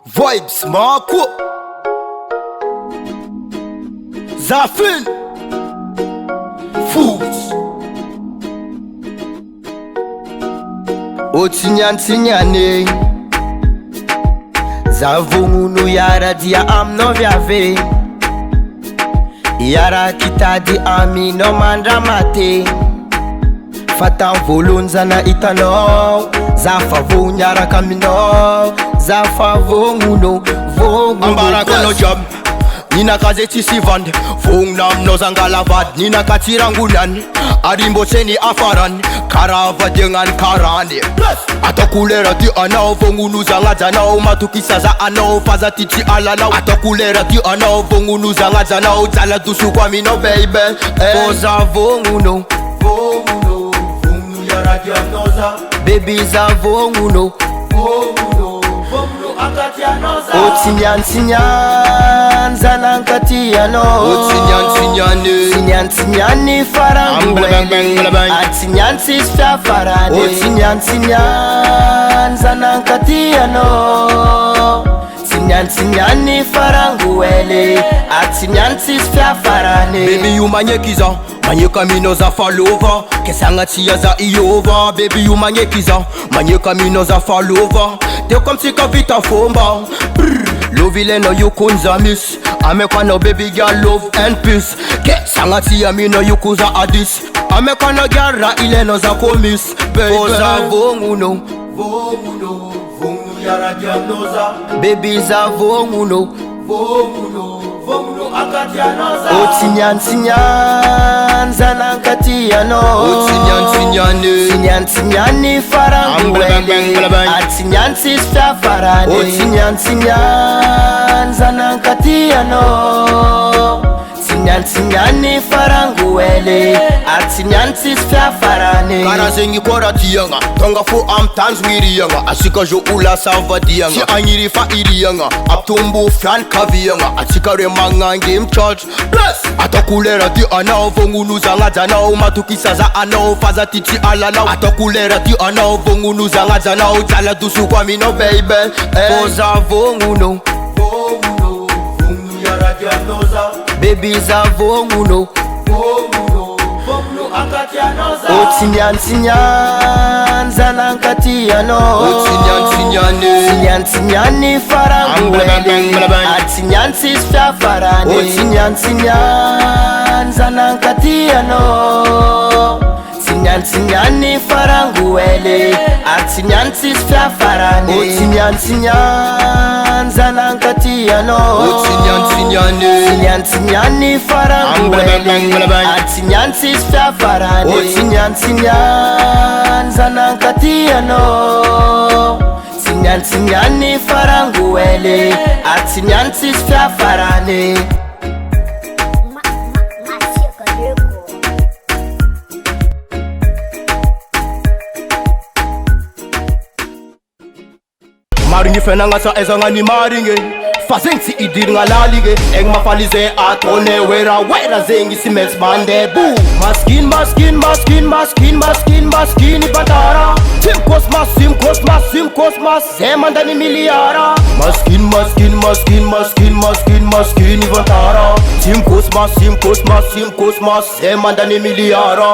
Vibes Marco Zafin Foods Otinyan-tinyane Zavunguno yara dia amno viave Yara kitadi ami no mandramate Fatan volonzana itanao Zafavon yara kamino Zafavonguno Ambarakono job Nina kazeti sivand Fong nam no zangalavad Nina katirangunan Arimbo seni afaran Karava dengan karane Atakulera ti anao Vongunu zangadanao Matukisa za anao Faza titi alanao Atakulera ti anao Vongunu zangadanao Zala dusu kwa mino baby Oza vonguno Vonguno Vongunu yara diagnosa Baby za vonguno Vonguno Vonguno akatianosa Otinyan-tinyan Zanankatiano Otinyan-tinyane Tinyan-tinyani faranguwele Atinyan-tis fiafarane Otinyan-tinyan Zanankatiano Tinyan-tinyani faranguwele Atinyan-tis fiafarane Baby you manyekiza Manyeka mino za falova Kesanga tia za iova Baby you manyekiza Manyeka mino za falova Te kom tika vita fomba Love ile no you kunza miss Amekwa no baby girl love and peace Kesanga tia mino you kuza adis Amekwa no gyara ile no za komis Baby Oza vonguno Vonguno Vonguno yara diagnosa Baby za vonguno Vonguno Vonguno akatianosa Otinyan-tinyan Zanankatiano Otinyan-tinyane Tinyan-tinyani faranguwele Atinyan-tis fiafarane Otinyan-tinyan Zanankatiano Tinyan-tinyani faranguwele Atinyan-tis fiafarane Karazengi kora tiyanga Tonga fo am tans wiriyanga Asika jo ula salva diyanga Si anyiri fa iriyanga Aptumbu fran kaviyanga Asika remanga game charge Plus Atakulera ti anao Vongunu zangadanao Matukisa za anao Faza titi alanao Atakulera ti anao Vongunu zangadanao Zala dusu kwa mino baby Oza vonguno Vonguno Vongunu yara diagnosa Baby za vonguno Vonguno Vonguno akatianosa Otinyan-tinyan Zanankatiano Otinyan-tinyane Tinyan-tinyani faranguwele Atinyan-tis fiafarane Otinyan-tinyan Zanankatiano Tinyan-tinyani faranguwele Atinyan-tis fiafarane Otinyan-tinyan Zanankatiano Otinyan-tinyane Tinyan-tinyani faranguwele Atinyan-tis fiafarane Otinyan-tinyan Zanankatiano Tinyan-tinyani faranguwele Atinyan-tis fiafarane Maringi fenanga sa ezanga ni maringe Fazengsi idir nga lalige Eng mafalize atone wera zengi si mens bande boo Maskin ipantara Sim kosmas Zemanda ni miliara Maskin ipantara Sim kosmas Zemanda ni miliara